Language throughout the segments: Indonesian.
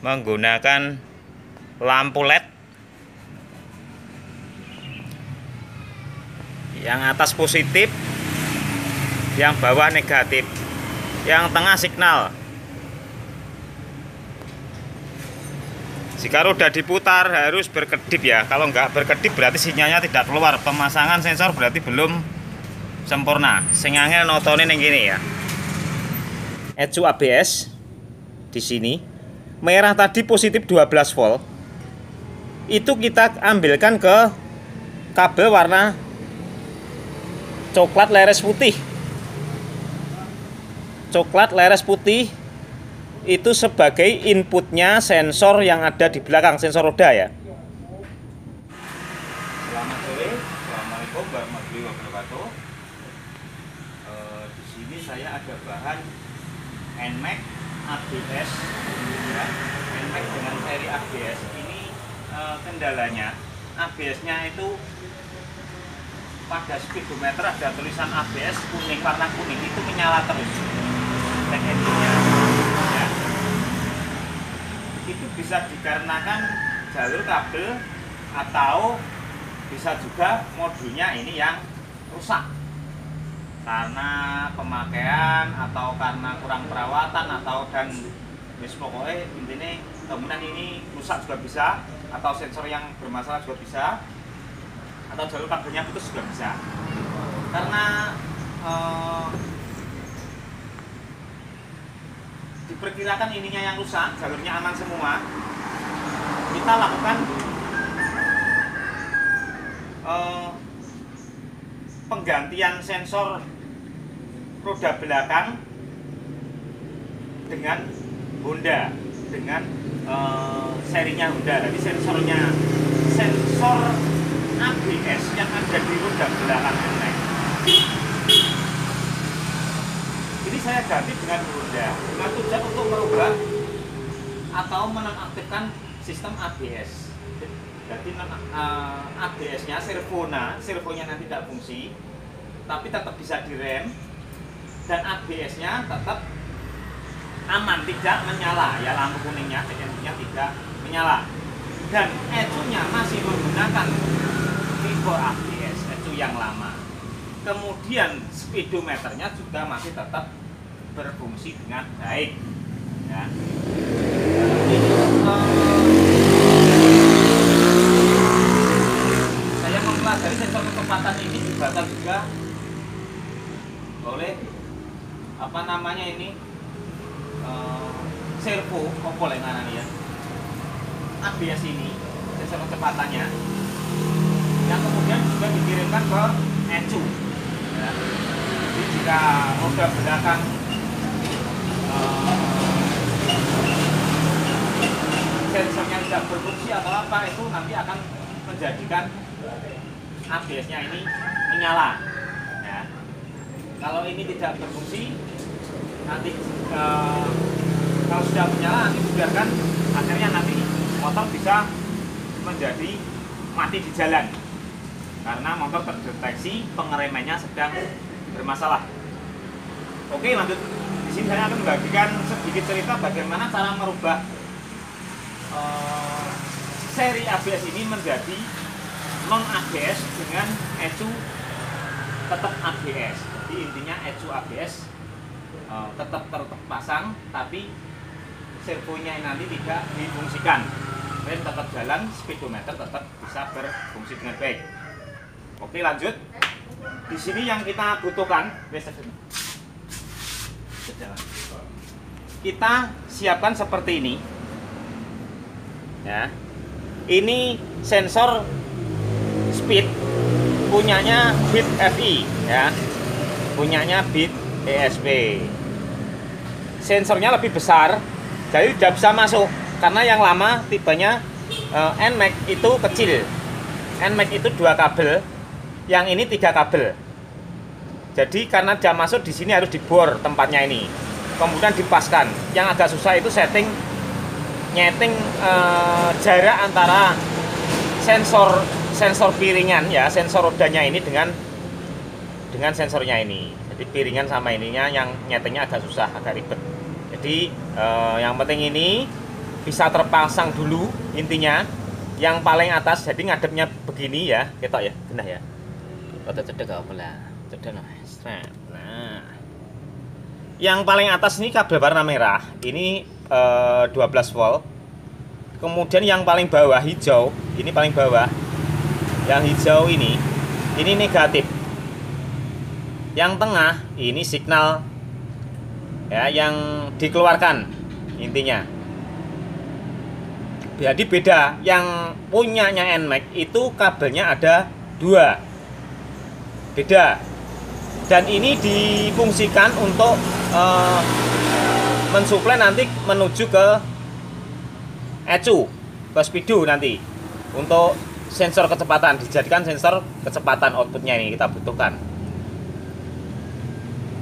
menggunakan lampu LED. Yang atas positif, yang bawah negatif, yang tengah signal. Jika roda diputar harus berkedip ya. Kalau nggak berkedip berarti sinyalnya tidak keluar. Pemasangan sensor berarti belum sempurna. Sing angel notone ning gini ya. ECU ABS di sini. Merah tadi positif 12 volt. Itu kita ambilkan ke kabel warna coklat leres putih. Coklat leres putih itu sebagai inputnya sensor yang ada di belakang, sensor roda ya. Selamat sore, assalamualaikum warahmatullahi wabarakatuh. Di sini saya ada bahan NMAX ABS ya. NMAX dengan seri ABS ini kendalanya ABS-nya itu pada speedometer ada tulisan ABS kuning, warna kuning itu menyala terus. Cek engine-nya ya. Itu bisa dikarenakan jalur kabel atau bisa juga modulnya ini yang rusak karena pemakaian atau karena kurang perawatan atau dan pokoknya intinya kemudian ini rusak juga bisa, atau sensor yang bermasalah juga bisa, atau jalur kabelnya putus juga bisa. Karena diperkirakan ininya yang rusak, jalurnya aman semua, kita lakukan penggantian sensor roda belakang dengan Honda, dengan serinya Honda. Jadi sensor ABS yang ada di roda belakang ini saya ganti dengan Honda dengan tujuan untuk merubah atau menonaktifkan sistem ABS. Jadi ABS-nya servonya nanti tidak fungsi, tapi tetap bisa direm, dan ABS-nya tetap aman, tidak menyala ya, lampu kuningnya, cek-ceknya tidak menyala, dan ECU-nya masih menggunakan tipe ABS ECU yang lama. Kemudian speedometernya juga masih tetap berfungsi dengan baik ya. Ini saya mempelajari sensor kecepatan ini dibakar juga oleh apa namanya ini servo kopol yang ngaran ya, ABS ini sensor kecepatannya yang kemudian juga dikirimkan ke ECU ya. Jadi jika roda belakang sensornya tidak berfungsi atau apa, itu nanti akan menjadikan ABS-nya ini menyala ya. Kalau ini tidak berfungsi, nanti kalau sudah menyala nanti biarkan, akhirnya nanti motor bisa menjadi mati di jalan karena motor terdeteksi pengeremannya sedang bermasalah. Oke, lanjut. Di sini saya akan membagikan sedikit cerita bagaimana cara merubah seri ABS ini menjadi non ABS dengan ECU tetap ABS. Jadi intinya ECU ABS tetap terpasang, tapi servonya nanti tidak difungsikan, rem tetap jalan, speedometer tetap bisa berfungsi dengan baik. Oke, lanjut. Di sini yang kita butuhkan, kita siapkan seperti ini ya. Ini sensor speed punyanya Bit FI ya, punyanya Bit ESP. Sensornya lebih besar, jadi tidak bisa masuk karena yang lama tipenya NMAX itu kecil. NMAX itu 2 kabel, yang ini 3 kabel. Jadi karena dia masuk di sini harus dibor tempatnya ini, kemudian dipaskan. Yang agak susah itu nyeting jarak antara sensor piringan ya, sensor rodanya ini dengan sensornya ini. Jadi piringan sama ininya yang nyetingnya agak susah, agak ribet. Jadi yang penting ini bisa terpasang dulu intinya. Yang paling atas jadi ngadepnya begini ya, ketok ya, genah ya. Foto cedek apa lah? Cedek nah. Yang paling atas ini kabel warna merah, ini 12 volt. Kemudian yang paling bawah hijau, ini paling bawah. Yang hijau ini negatif. Yang tengah ini signal ya yang dikeluarkan intinya. Jadi beda, yang punyanya NMAX itu kabelnya ada 2, beda. Dan ini difungsikan untuk mensuplai nanti menuju ke ECU, ke speedo nanti. Untuk sensor kecepatan, dijadikan sensor kecepatan outputnya ini kita butuhkan.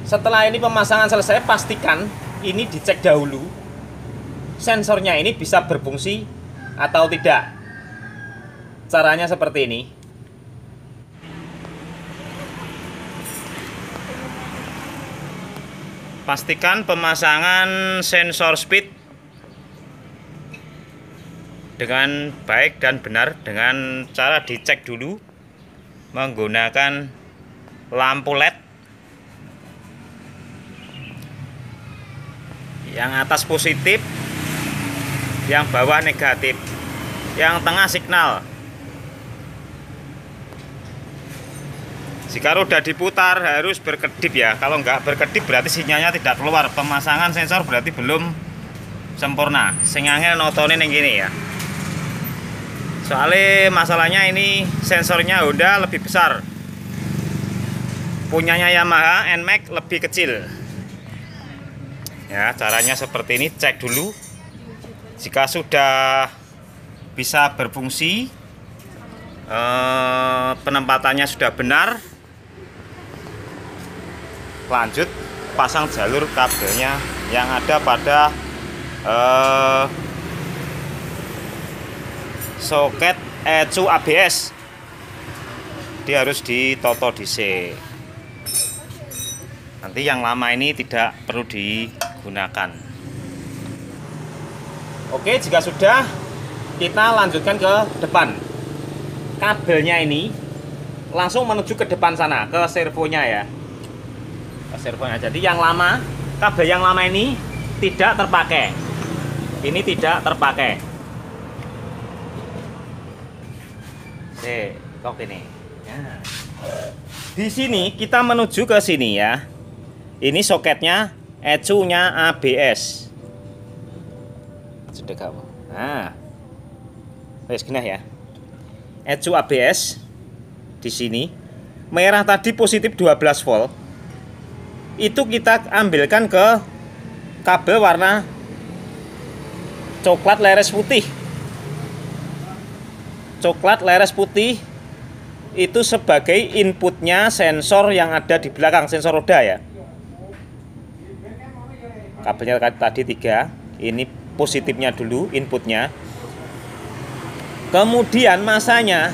Setelah ini pemasangan selesai, pastikan ini dicek dahulu sensornya ini bisa berfungsi atau tidak. Caranya seperti ini. Pastikan pemasangan sensor speed dengan baik dan benar dengan cara dicek dulu menggunakan lampu LED. Yang atas positif, yang bawah negatif, yang tengah signal. Jika roda diputar harus berkedip ya. Kalau nggak berkedip berarti sinyalnya tidak keluar. Pemasangan sensor berarti belum sempurna. Sing angel notone yang gini ya. Soalnya masalahnya ini sensornya Honda lebih besar. Punyanya Yamaha NMAX lebih kecil. Ya, caranya seperti ini, cek dulu. Jika sudah bisa berfungsi, penempatannya sudah benar, lanjut pasang jalur kabelnya yang ada pada soket ECU ABS. Dia harus ditoto dhisik. Nanti yang lama ini tidak perlu digunakan. Oke, jika sudah, kita lanjutkan ke depan. Kabelnya ini langsung menuju ke depan sana, ke servonya ya. Ke servonya. Jadi yang lama, kabel yang lama ini tidak terpakai. Ini tidak terpakai. Kok ini. Ya. Di sini kita menuju ke sini ya. Ini soketnya ECU-nya ABS. Sudah kamu. Nah. Wes genah ya. ECU ABS di sini. Merah tadi positif 12 volt. Itu kita ambilkan ke kabel warna coklat leres putih. Coklat leres putih itu sebagai inputnya sensor yang ada di belakang, sensor roda ya. Kabelnya tadi 3, ini positifnya dulu inputnya. Kemudian masanya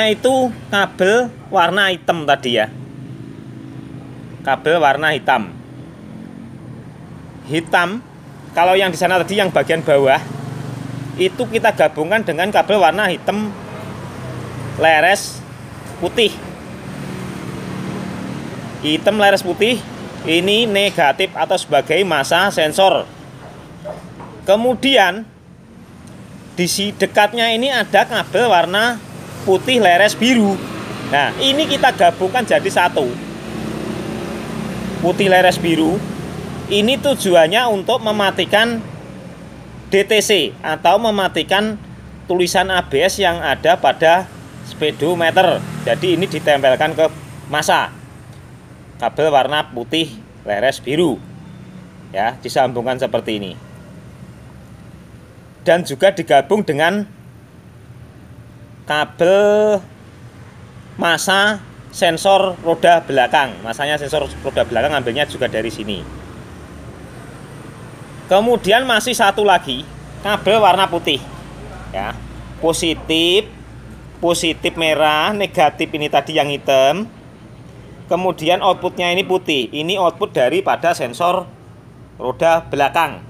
itu kabel warna hitam tadi ya. Kabel warna hitam. Hitam, kalau yang di sana tadi yang bagian bawah itu kita gabungkan dengan kabel warna hitam leres putih. Hitam leres putih ini negatif atau sebagai massa sensor. Kemudian di dekatnya ini ada kabel warna putih leres biru. Nah, ini kita gabungkan jadi satu. Putih leres biru. Ini tujuannya untuk mematikan DTC atau mematikan tulisan ABS yang ada pada speedometer. Jadi ini ditempelkan ke massa. Kabel warna putih leres biru. Ya, disambungkan seperti ini. Dan juga digabung dengan kabel massa sensor roda belakang. Masanya sensor roda belakang ambilnya juga dari sini. Kemudian masih satu lagi kabel warna putih. Ya, positif merah, negatif ini tadi yang hitam. Kemudian outputnya ini putih. Ini output daripada sensor roda belakang.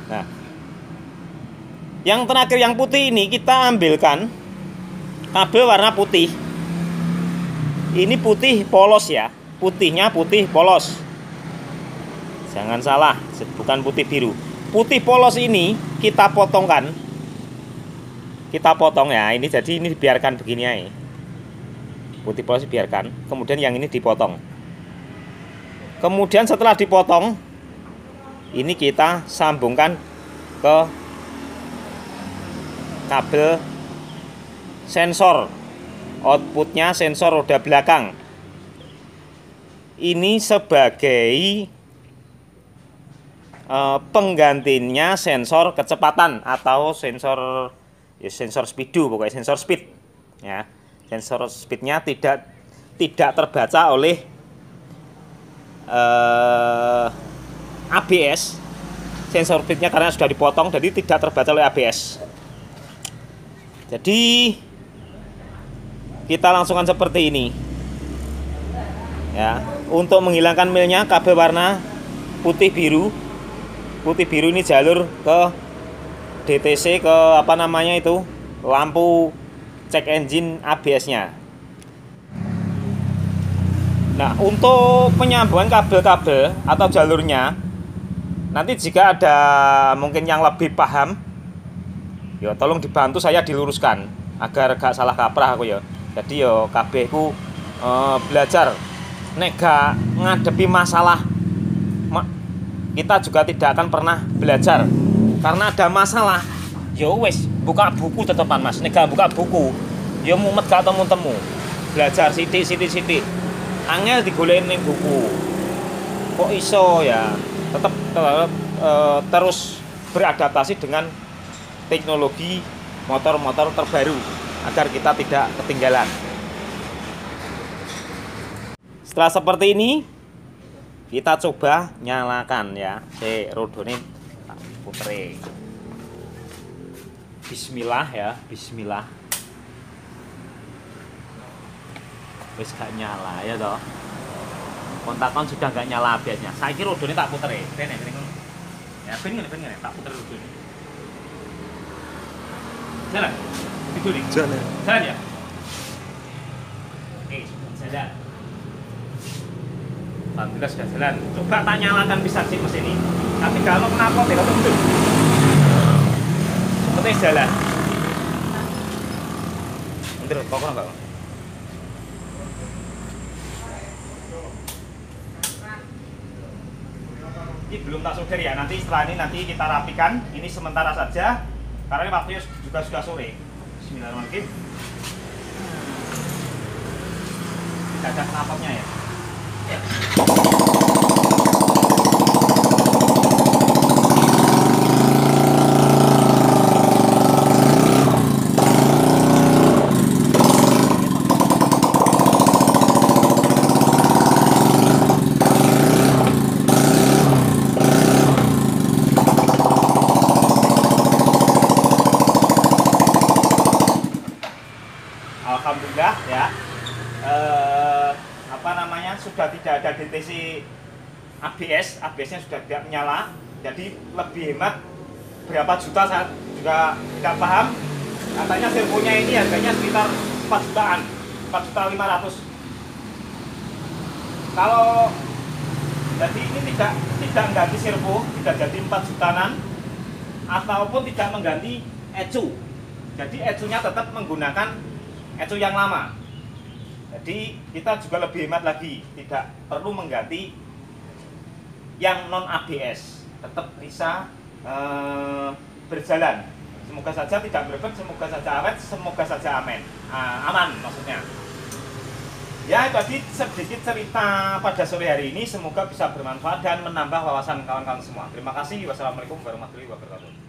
Nah, yang terakhir yang putih ini kita ambilkan kabel warna putih. Ini putih polos ya, putihnya putih polos. Jangan salah, bukan putih biru. Putih polos ini kita potongkan. Kita potong ya, ini jadi ini dibiarkan begini aja. Putih polos dibiarkan, kemudian yang ini dipotong. Kemudian setelah dipotong, ini kita sambungkan ke kabel sensor. Outputnya sensor roda belakang. Ini sebagai penggantinya sensor kecepatan atau sensor ya, sensor speedo, pokoknya sensor speed ya. Sensor speednya tidak terbaca oleh ABS. Sensor speednya karena sudah dipotong, jadi tidak terbaca oleh ABS. Jadi kita langsungkan seperti ini ya. Untuk menghilangkan milnya, kabel warna putih biru. Putih biru ini jalur ke DTC, ke apa namanya itu, lampu cek engine ABS-nya. Nah, untuk penyambungan kabel-kabel atau jalurnya, nanti jika ada mungkin yang lebih paham, ya tolong dibantu saya diluruskan agar gak salah kaprah aku ya. Jadi yo kabeh ku belajar nek gak ngadepi masalah, kita juga tidak akan pernah belajar. Karena ada masalah, yo wes buka buku tetepan Mas. Nek gak buka buku, yo mumet gak temu-temu. Belajar sithik. Angel digoleki ning buku. Kok iso ya? Tetap terus beradaptasi dengan teknologi motor-motor terbaru agar kita tidak ketinggalan. Setelah seperti ini, kita coba nyalakan ya. Rodone tak putere. Bismillah ya, bismillah. Wis gak nyala ya toh. Kontakon sudah gak nyala ABS-nya. Saiki rodone tak putere. Rene ngono. Ya ben ngene tak puter rodone. Jalan. Itu nih. Jalan ya. Oke, jalan. Alhamdulillah sudah jalan. Coba tak nyalakan bisa sih mesin ini. Tapi kalau kenapa tidak mundur. Seperti jalan. Mundur kok enggak? Ini belum tak solder ya. Nanti setelah ini nanti kita rapikan. Ini sementara saja. Karena ini waktunya juga sudah sore. Bismillahirrahmanirrahim. Tidak ada knalpotnya ya. Alhamdulillah ya, sudah tidak ada DTC ABS-nya sudah tidak menyala, jadi lebih hemat berapa juta. Saya juga tidak paham, katanya servonya ini harganya sekitar 4 jutaan, 4.500.000. Kalau jadi ini tidak mengganti servo, tidak jadi 4 jutaan, ataupun tidak mengganti ECU, jadi ECU-nya tetap menggunakan ECU yang lama. Jadi kita juga lebih hemat lagi, tidak perlu mengganti yang non ABS, tetap bisa berjalan. Semoga saja tidak berebut, semoga saja awet, semoga saja aman maksudnya. Ya, tadi sedikit cerita pada sore hari ini, semoga bisa bermanfaat dan menambah wawasan kawan-kawan semua. Terima kasih. Wassalamualaikum warahmatullahi wabarakatuh.